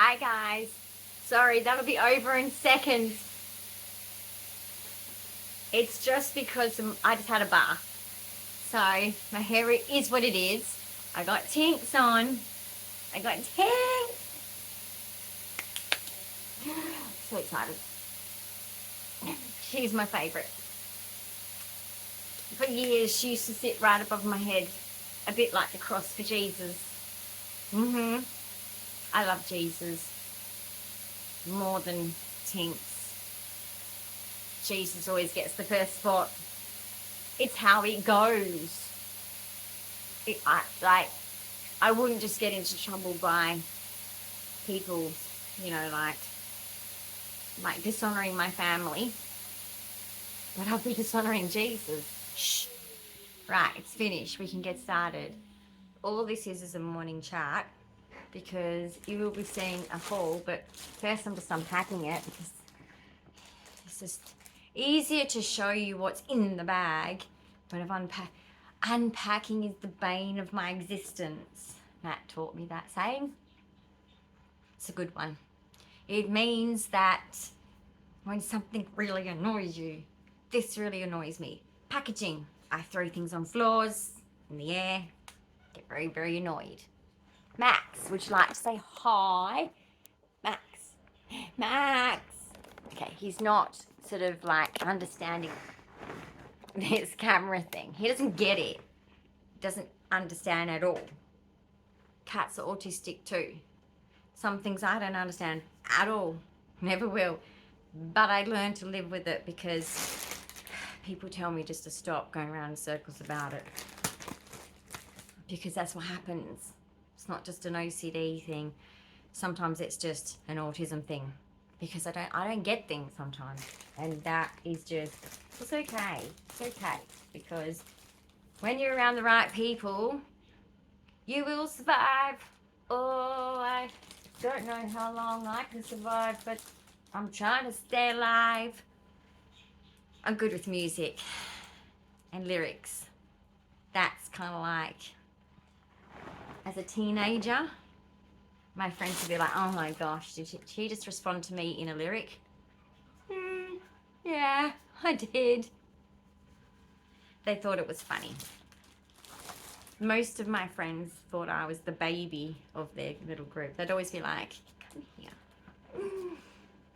Hi guys. Sorry, that'll be over in seconds. It's just because I just had a bath. So my hair is what it is. I got tints on. I got tints. So excited. She's my favourite. For years she used to sit right above my head. A bit like the cross for Jesus. I love Jesus more than tints. Jesus always gets the first spot. It's how it goes. I wouldn't just get into trouble by people, you know, like dishonouring my family, but I'll be dishonouring Jesus. Shh. Right, it's finished. We can get started. All this is a morning chat because you will be seeing a haul, but first I'm just unpacking it because it's just easier to show you what's in the bag when I've unpacking is the bane of my existence. Matt taught me that saying. It's a good one. It means that when something really annoys you, this really annoys me. Packaging. I throw things on floors, in the air, get very, very annoyed. Max, would you like to say hi? Max. Max. Okay, he's not sort of like understanding this camera thing. He doesn't get it. Doesn't understand at all. Cats are autistic too. Some things I don't understand at all. Never will. But I learned to live with it because people tell me just to stop going around in circles about it. Because that's what happens. It's not just an OCD thing. Sometimes it's just an autism thing. Because I don't get things sometimes. And that is just, it's okay. It's okay. Because when you're around the right people, you will survive. Oh, I don't know how long I can survive, but I'm trying to stay alive. I'm good with music and lyrics. That's kind of like, as a teenager, my friends would be like, oh my gosh, did she just respond to me in a lyric? Yeah, I did. They thought it was funny. Most of my friends thought I was the baby of their little group. They'd always be like, come here.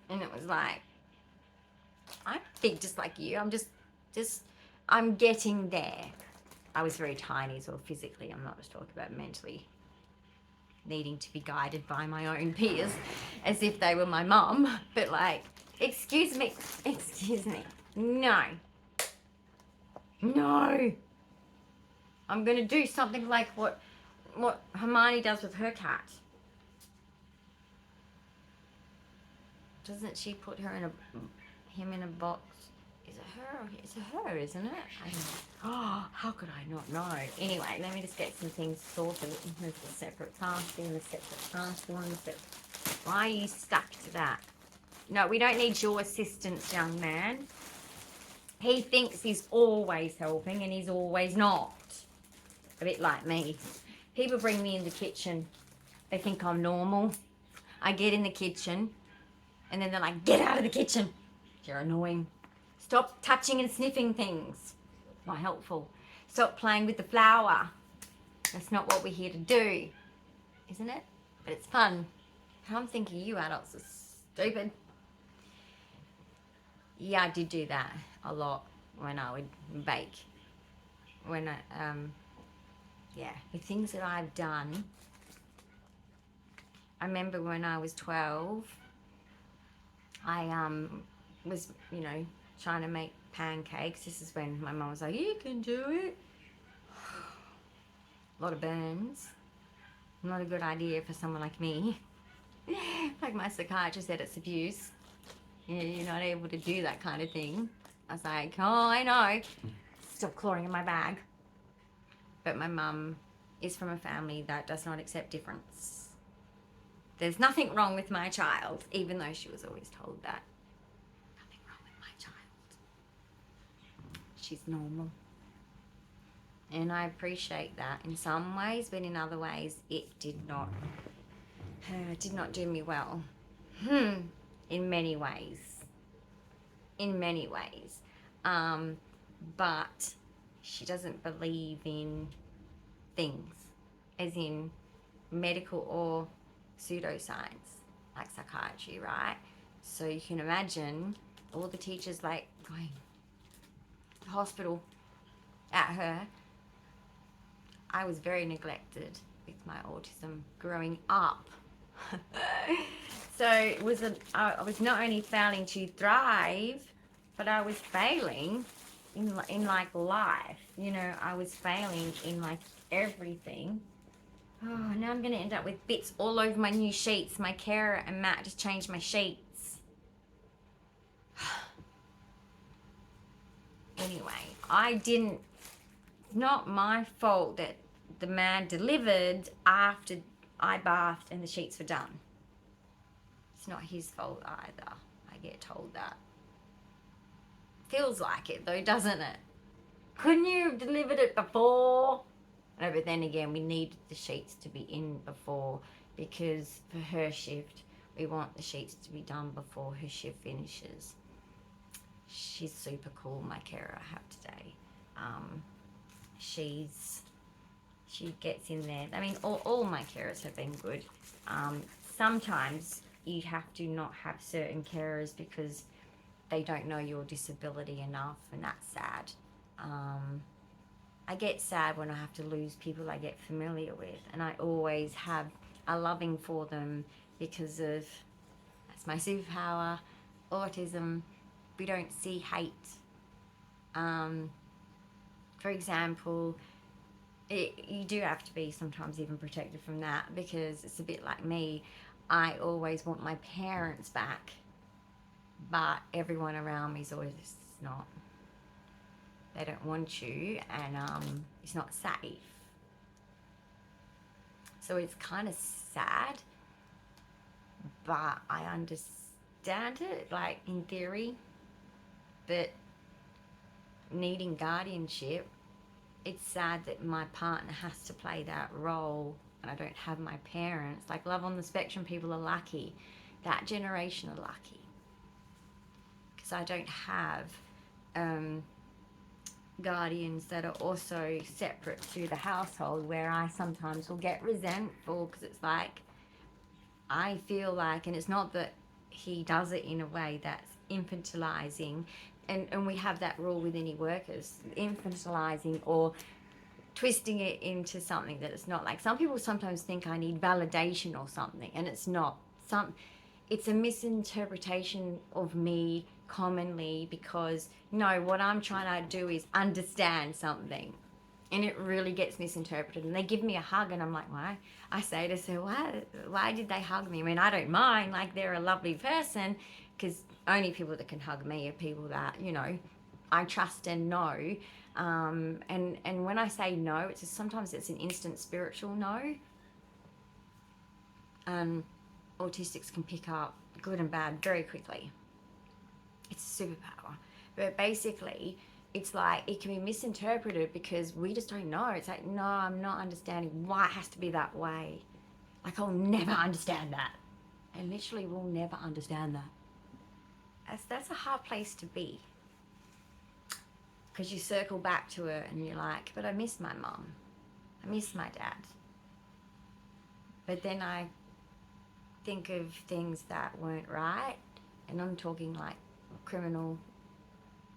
And it was like, I'm big just like you. I'm getting there. I was very tiny, so physically. I'm not just talking about mentally needing to be guided by my own peers as if they were my mum. But like, excuse me. No. I'm going to do something like what Hermione does with her cat. Doesn't she put him in a box? Is it her? It's her, isn't it? I don't know. Oh, how could I not know? Anyway, let me just get some things sorted. There's a separate parcel and a separate parcel and a separate... Why are you stuck to that? No, we don't need your assistance, young man. He thinks he's always helping and he's always not. A bit like me. People bring me in the kitchen. They think I'm normal. I get in the kitchen and then they're like, get out of the kitchen. You're annoying. Stop touching and sniffing things. Not helpful. Stop playing with the flour. That's not what we're here to do. Isn't it? But it's fun. I'm thinking you adults are stupid. Yeah, I did do that a lot when I would bake. When yeah, the things that I've done. I remember when I was 12, I was, you know, trying to make pancakes. This is when my mum was like, you can do it. A lot of burns. Not a good idea for someone like me. Like my psychiatrist said, it's abuse. You're not able to do that kind of thing. I was like, oh, I know. Stop clawing in my bag. But my mum is from a family that does not accept difference. There's nothing wrong with my child, even though she was always told that. Nothing wrong with my child. She's normal. And I appreciate that in some ways, but in other ways, it did not did not do me well. In many ways. In many ways. But she doesn't believe in things, as in medical or pseudoscience, like psychiatry, right? So you can imagine all the teachers like going to the hospital at her. I was very neglected with my autism growing up. So it was I was not only failing to thrive, but I was failing in like life. You know, I was failing in like everything. Oh, now I'm gonna end up with bits all over my new sheets. My carer and Matt just changed my sheets. Anyway, it's not my fault that the man delivered after I bathed and the sheets were done. It's not his fault either. I get told that. Feels like it though, doesn't it? Couldn't you have delivered it before? No, but then again, we needed the sheets to be in before, because for her shift, we want the sheets to be done before her shift finishes. She's super cool, my carer I have today. She gets in there. I mean, all my carers have been good. Sometimes you have to not have certain carers because they don't know your disability enough, and that's sad. I get sad when I have to lose people I get familiar with, and I always have a loving for them because of, that's my superpower, autism. We don't see hate. For example, you do have to be sometimes even protected from that, because it's a bit like me. I always want my parents back, but everyone around me is always not. They don't want you, and it's not safe. So it's kind of sad, but I understand it, like in theory. But needing guardianship, it's sad that my partner has to play that role and I don't have my parents. Like, love on the spectrum people are lucky. That generation are lucky. Because I don't have guardians that are also separate to the household, where I sometimes will get resentful because it's like, I feel like, and it's not that he does it in a way that's infantilizing, and we have that rule with any workers, infantilizing or twisting it into something that it's not. Like, some people sometimes think I need validation or something, and it's not. It's a misinterpretation of me commonly, because no, what I'm trying to do is understand something, and it really gets misinterpreted. And they give me a hug and I'm like, why? I say to her, why did they hug me? I mean, I don't mind, like, they're a lovely person, because only people that can hug me are people that, you know, I trust and know. And when I say no, it's just, sometimes it's an instant spiritual no. Autistics can pick up good and bad very quickly. It's a superpower. But basically, it's like, it can be misinterpreted because we just don't know. It's like, no, I'm not understanding why it has to be that way. Like, I'll never understand that. I literally will never understand that. That's a hard place to be. Because you circle back to her and you're like, but I miss my mum. I miss my dad. But then I think of things that weren't right. And I'm talking like criminal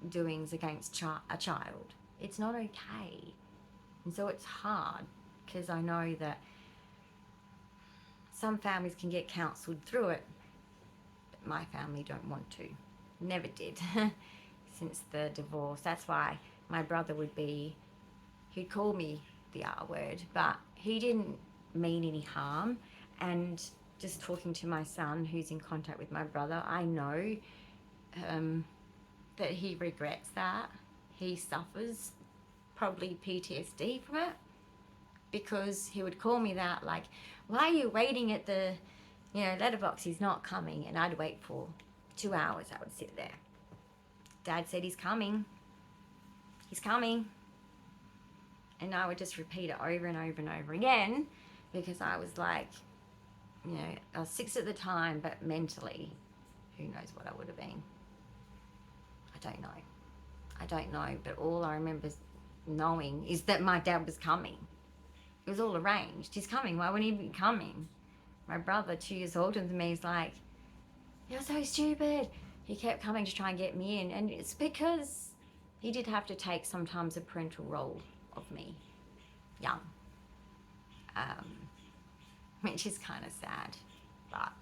doings against a child. It's not okay. And so it's hard, because I know that some families can get counselled through it, but my family don't want to. Never did. Since the divorce. That's why my brother he'd call me the R word, but he didn't mean any harm. And just talking to my son, who's in contact with my brother, I know that he regrets that. He suffers probably PTSD from it, because he would call me that, like, why are you waiting at the, letterbox, he's not coming. And I'd wait for 2 hours. I would sit there. Dad said he's coming. He's coming. And I would just repeat it over and over and over again, because I was like, you know, I was 6 at the time, but mentally, who knows what I would have been. I don't know. I don't know, but all I remember knowing is that my dad was coming. It was all arranged. He's coming. Why wouldn't he be coming? My brother, 2 years older than me, is like, you're so stupid. He kept coming to try and get me in. And it's because he did have to take sometimes a parental role of me, young. Which is kind of sad. But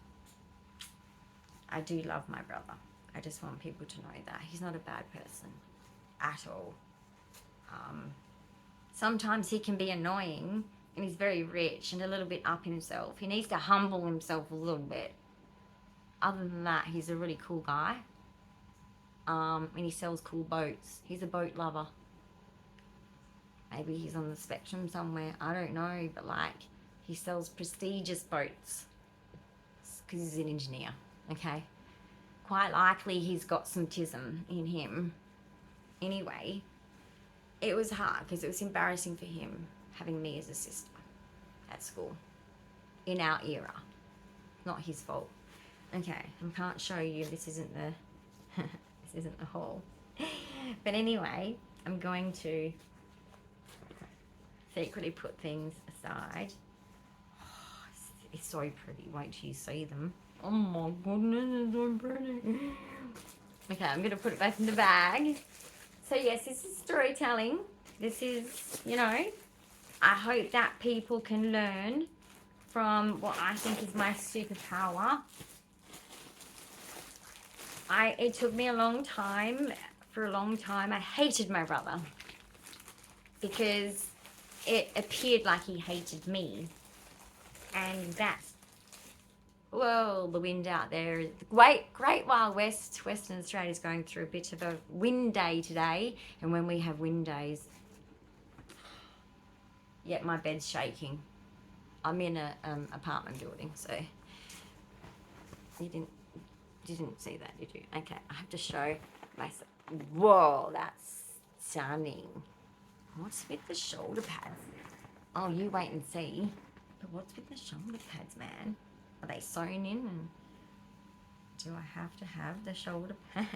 I do love my brother. I just want people to know that. He's not a bad person at all. Sometimes he can be annoying, and he's very rich and a little bit up himself. He needs to humble himself a little bit. Other than that, he's a really cool guy. And he sells cool boats. He's a boat lover. Maybe he's on the spectrum somewhere. I don't know. But, like, he sells prestigious boats. Because he's an engineer. Okay? Quite likely he's got some tism in him. Anyway, it was hard because it was embarrassing for him having me as a sister at school. In our era. Not his fault. Okay, I can't show you. This isn't the this isn't the haul. But anyway, I'm going to secretly put things aside. Oh, it's so pretty. Won't you see them? Oh my goodness, it's so pretty. Okay, I'm going to put it back in the bag. So yes, this is storytelling. This is, you know, I hope that people can learn from what I think is my superpower. It took me a long time. For a long time, I hated my brother because it appeared like he hated me. And that's, whoa, the wind out there. Great Wild West, Western Australia is going through a bit of a wind day today. And when we have wind days, yet my bed's shaking. I'm in a apartment building, so you didn't see that, did you? Okay, I have to show myself. Whoa, that's stunning. What's with the shoulder pads? Oh, you wait and see. But what's with the shoulder pads, man? Are they sewn in? And do I have to have the shoulder pads?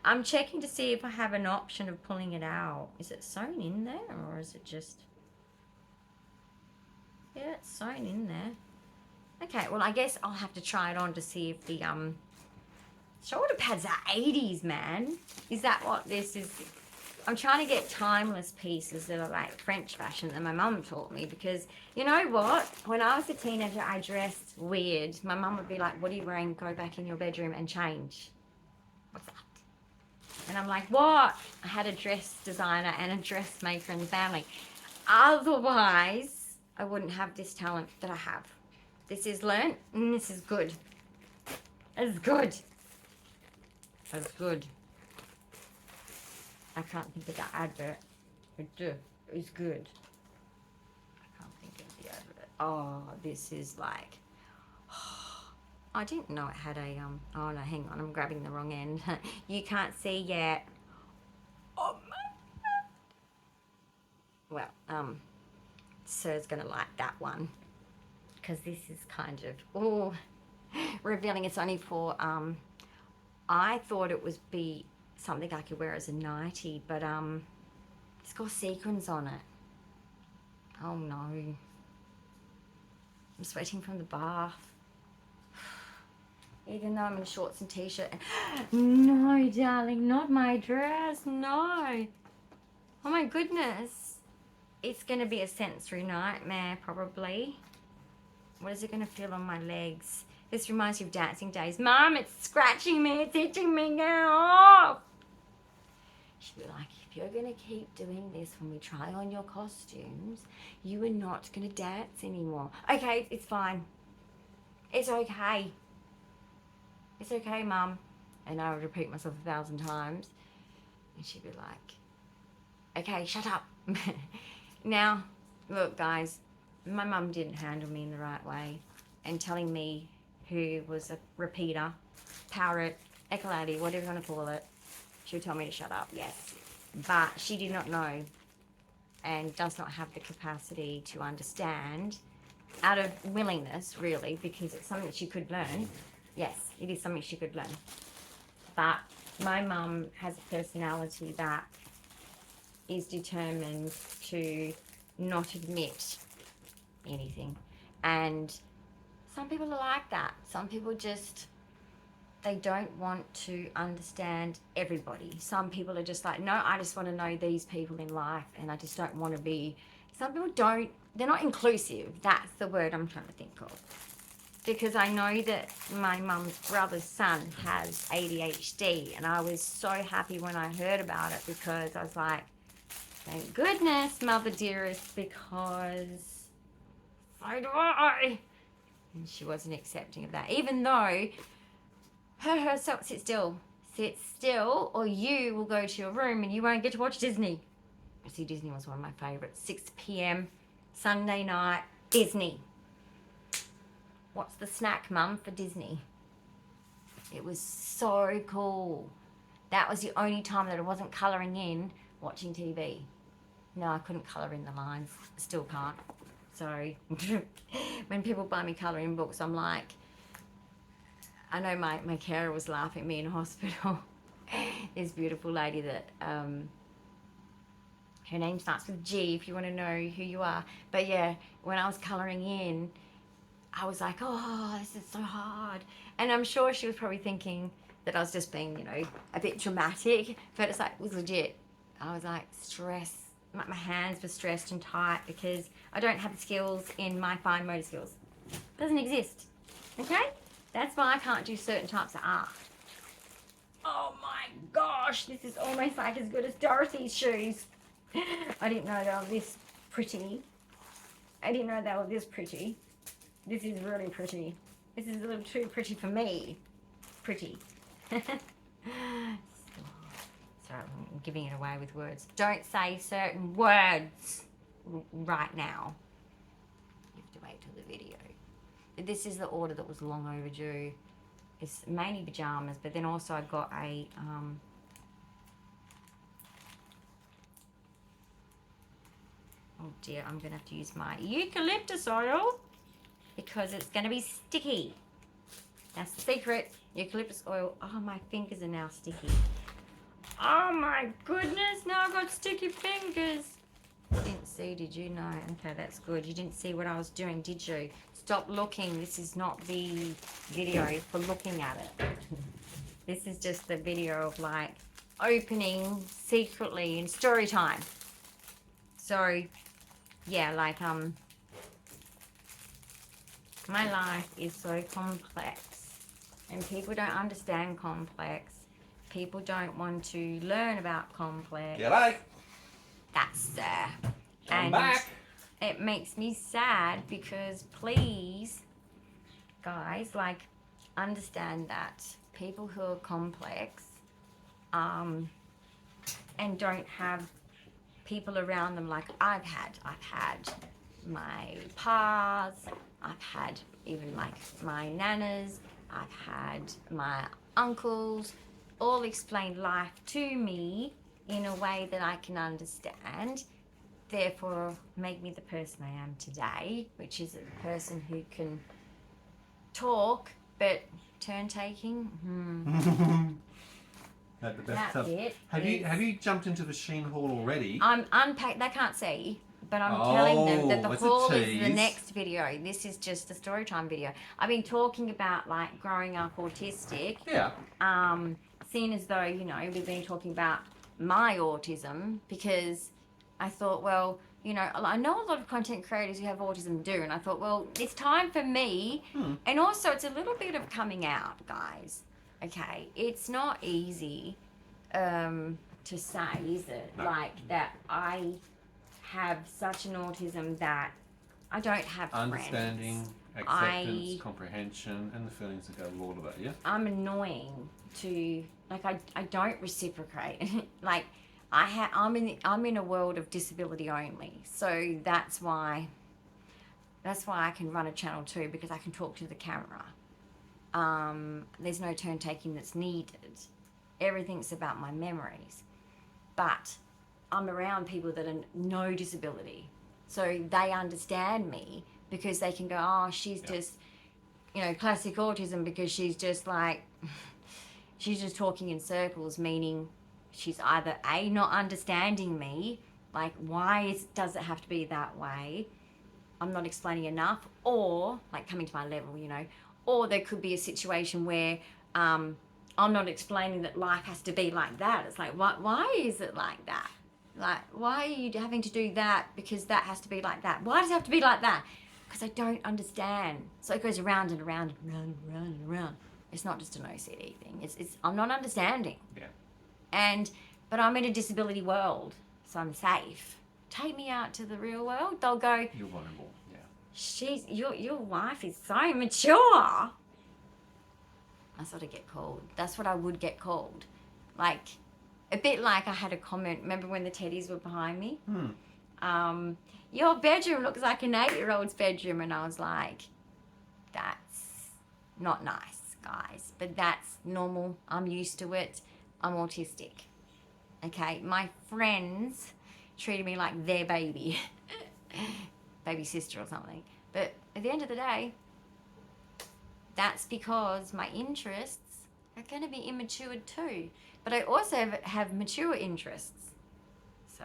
I'm checking to see if I have an option of pulling it out. Is it sewn in there, or is it just... Yeah, it's sewn in there. Okay, well, I guess I'll have to try it on to see if the shoulder pads are 80s, man. Is that what this is? I'm trying to get timeless pieces that are like French fashion that my mum taught me, because you know what? When I was a teenager, I dressed weird. My mum would be like, what are you wearing? Go back in your bedroom and change. What's that? And I'm like, what? I had a dress designer and a dressmaker in the family. Otherwise, I wouldn't have this talent that I have. This is learnt, and this is good. It's good. It's good. I can't think of the advert. It's good. I can't think of the advert. Oh, this is like... I didn't know it had a... Oh, no, hang on. I'm grabbing the wrong end. You can't see yet. Oh, my God. Well, Sir's going to like that one. Because this is kind of... Oh, revealing it's only for... I thought it would be something I could wear as a nightie, but it's got sequins on it. Oh no. I'm sweating from the bath. Even though I'm in shorts and t-shirt. No, darling, not my dress. No. Oh my goodness. It's going to be a sensory nightmare, probably. What is it going to feel on my legs? This reminds me of dancing days. Mum, it's scratching me. It's itching me. Get off. She'd be like, if you're going to keep doing this when we try on your costumes, you are not going to dance anymore. Okay, it's fine. It's okay. It's okay, Mum. And I would repeat myself 1,000 times. And she'd be like, okay, shut up. Now, look, guys, my mum didn't handle me in the right way. And telling me who was a repeater, parrot, echolady, whatever you want to call it, she would tell me to shut up, yes. But she did not know and does not have the capacity to understand out of willingness, really, because it's something that she could learn. Yes, it is something she could learn. But my mum has a personality that is determined to not admit anything. And some people are like that. Some people just, they don't want to understand everybody. Some people are just like, no, I just want to know these people in life, and I just don't want to be. Some people don't, they're not inclusive. That's the word I'm trying to think of. Because I know that my mum's brother's son has ADHD, and I was so happy when I heard about it, because I was like, thank goodness, mother dearest, because so do I. And she wasn't accepting of that, even though her herself, sit still, or you will go to your room and you won't get to watch Disney. See, Disney was one of my favourites. 6 p.m. Sunday night, Disney. What's the snack, Mum, for Disney? It was so cool. That was the only time that I wasn't colouring in watching TV. No, I couldn't colour in the lines. Still can't. Sorry. When people buy me colouring books, I'm like, I know my carer was laughing at me in hospital. This beautiful lady that, her name starts with G, if you want to know who you are. But yeah, when I was colouring in, I was like, oh, this is so hard. And I'm sure she was probably thinking that I was just being, you know, a bit dramatic. But it's like, it was legit. I was like, stress. My hands were stressed and tight because I don't have the skills in my fine motor skills. Doesn't exist. Okay? That's why I can't do certain types of art. Oh my gosh, this is almost like as good as Dorothy's shoes. I didn't know they were this pretty. I didn't know they were this pretty. This is really pretty. This is a little too pretty for me. Pretty. Sorry, I'm giving it away with words. Don't say certain words right now. You have to wait till the video. This is the order that was long overdue. It's mainly pajamas, but then also I got a oh dear, I'm gonna have to use my eucalyptus oil because it's gonna be sticky. That's the secret. Eucalyptus oil. Oh, my fingers are now sticky. Oh my goodness, now I've got sticky fingers. You didn't see, did you? No. Okay, that's good. You didn't see what I was doing, did you? Stop looking. This is not the video for looking at it. This is just the video of like opening secretly in story time. So, yeah, like my life is so complex and people don't understand complex. People don't want to learn about complex. G'day. That's I'm and back. It makes me sad because please, guys, like understand that people who are complex and don't have people around them like I've had my pas, I've had even like my nanas, I've had my uncles, all explain life to me in a way that I can understand, therefore make me the person I am today, which is a person who can talk, but turn taking, Had the best that's it. Have you jumped into the Shein haul already? I'm unpacked, they can't see, but I'm telling them that the it's a haul is the tease. next video. This is just a story time video. I've been talking about like growing up autistic. Yeah. Seeing as though, you know, we've been talking about my autism because I thought, well, you know, I know a lot of content creators who have autism do, and I thought, well, it's time for me. And also it's a little bit of coming out, guys. Okay, it's not easy to say, is it? No. Like that I have such an autism that I don't have Understanding, friends. acceptance, comprehension, and the feelings that go with all of that, yeah? I'm annoying to, like, I don't reciprocate. Like, I'm in a world of disability only. So that's why I can run a channel too, because I can talk to the camera. There's no turn taking that's needed. Everything's about my memories. But I'm around people that are no disability. So they understand me because they can go, oh, she's just, you know, classic autism, because she's just like, she's just talking in circles, meaning she's either A, not understanding me, like why does it have to be that way? I'm not explaining enough, or like coming to my level, you know, or there could be a situation where I'm not explaining that life has to be like that. It's like, why is it like that? Like, why are you having to do that because that has to be like that? Why does it have to be like that? Because I don't understand. So it goes around and around and around and around and around. It's not just an OCD thing. It's I'm not understanding. Yeah. But I'm in a disability world, so I'm safe. Take me out to the real world, they'll go, You're vulnerable. Yeah. your wife is so mature. That's what I get called. That's what I would get called. Like, a bit like I had a comment, remember when the teddies were behind me? Your bedroom looks like an 8-year-old's bedroom. And I was like, that's not nice, guys. But that's normal. I'm used to it. I'm autistic. Okay? My friends treated me like their baby. Baby sister or something. But at the end of the day, that's because my interests are going to be immature too. But I also have mature interests. So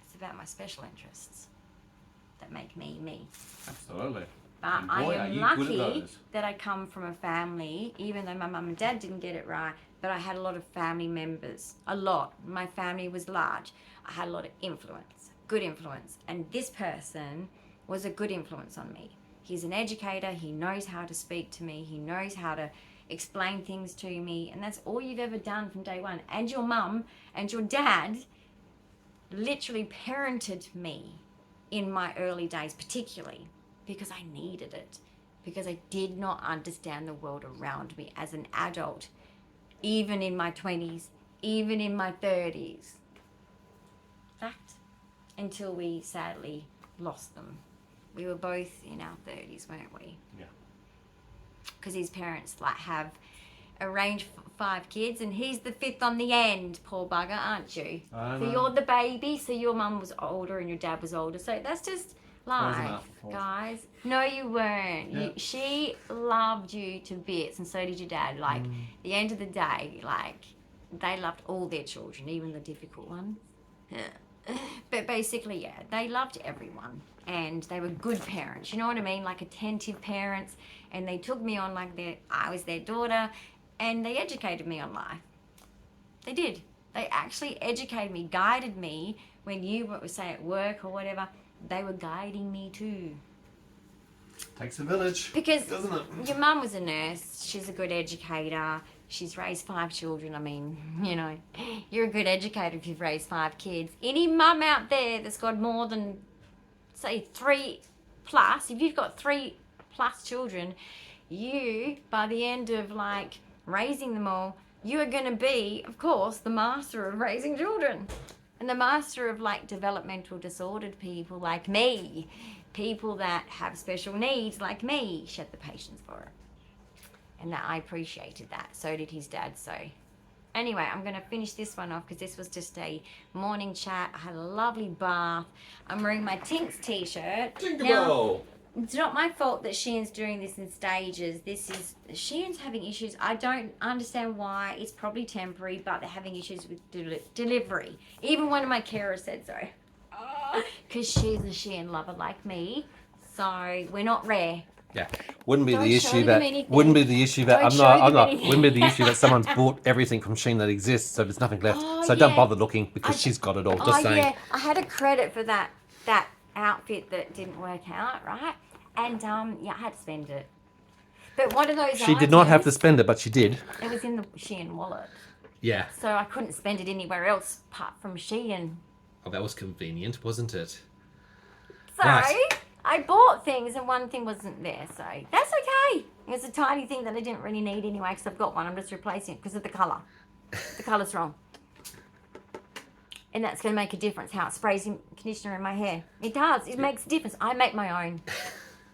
it's about my special interests that make me me. Absolutely. But And I boy, are am you good at lucky those. that I come from a family, even though my mum and dad didn't get it right, but I had a lot of family members. A lot. My family was large. I had a lot of influence, good influence. And this person was a good influence on me. He's an educator. He knows how to speak to me. He knows how to explain things to me. And that's all you've ever done from day one. And your mum and your dad literally parented me in my early days, particularly because I needed it. Because I did not understand the world around me as an adult, even in my 20s, even in my 30s. Fact. Until we sadly lost them. We were both in our 30s, weren't we? Yeah. Because his parents like have arranged 5 kids, and he's the 5th on the end, poor bugger, aren't you? I So know. you're the baby, so your mum was older and your dad was older. So that's just life, enough, Paul. guys. No, you weren't. Yeah. She loved you to bits, and so did your dad. Like, at the end of the day, like, they loved all their children, even the difficult ones. But basically, yeah, they loved everyone. And they were good parents, you know what I mean? Like attentive parents. And they took me on like I was their daughter. And they educated me on life. They did. They actually educated me, guided me. When you were, say, at work or whatever, they were guiding me too. Takes a village, Because doesn't it? your mum was a nurse. She's a good educator. She's raised 5 children. I mean, you know, you're a good educator if you've raised 5 kids. Any mum out there that's got more than, say, 3+, if you've got 3+ children, you, by the end of like raising them all, you are going to be, of course, the master of raising children. And the master of like developmental disordered people like me, people that have special needs like me. She had the patience for it. And that I appreciated that. So did his dad. So anyway, I'm going to finish this one off because this was just a morning chat. I had a lovely bath. I'm wearing my Tinks t-shirt. Tinkerbell! It's not my fault that Shein's doing this in stages. Shein's having issues. I don't understand why. It's probably temporary, but they're having issues with delivery. Even one of my carers said so. Because she's a Shein lover like me. So we're not rare. Yeah, wouldn't be Don't the show issue them that anything. wouldn't be the issue that Don't I'm show not. them anything. Wouldn't be the issue that someone's bought everything from Shein that exists, so there's nothing left. Oh, So don't yeah. bother looking because she's got it all. Just saying. Yeah, I had a credit for that outfit that didn't work out, right? And yeah, I had to spend it. But one of those She did not have to items, spend it, but she did. It was in the Shein wallet. Yeah. So I couldn't spend it anywhere else apart from Shein. Oh, that was convenient, wasn't it? So Right. I bought things and one thing wasn't there. So that's okay. It was a tiny thing that I didn't really need anyway because I've got one. I'm just replacing it because of the colour. The colour's wrong. And that's going to make a difference how it sprays conditioner in my hair. It does. It makes a difference. I make my own.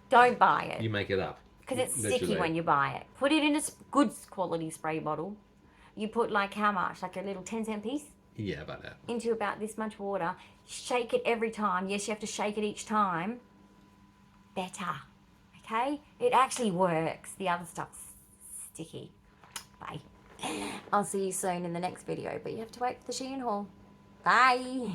Don't buy it. You make it up. Because it's sticky Literally. when you buy it. Put it in a good quality spray bottle. You put like how much? Like a little 10-cent piece? Yeah, about that. Into about this much water. Shake it every time. Yes, you have to shake it each time. better. Okay? It actually works. The other stuff's sticky. Bye. I'll see you soon in the next video, but you have to wait for the Shein haul. Bye.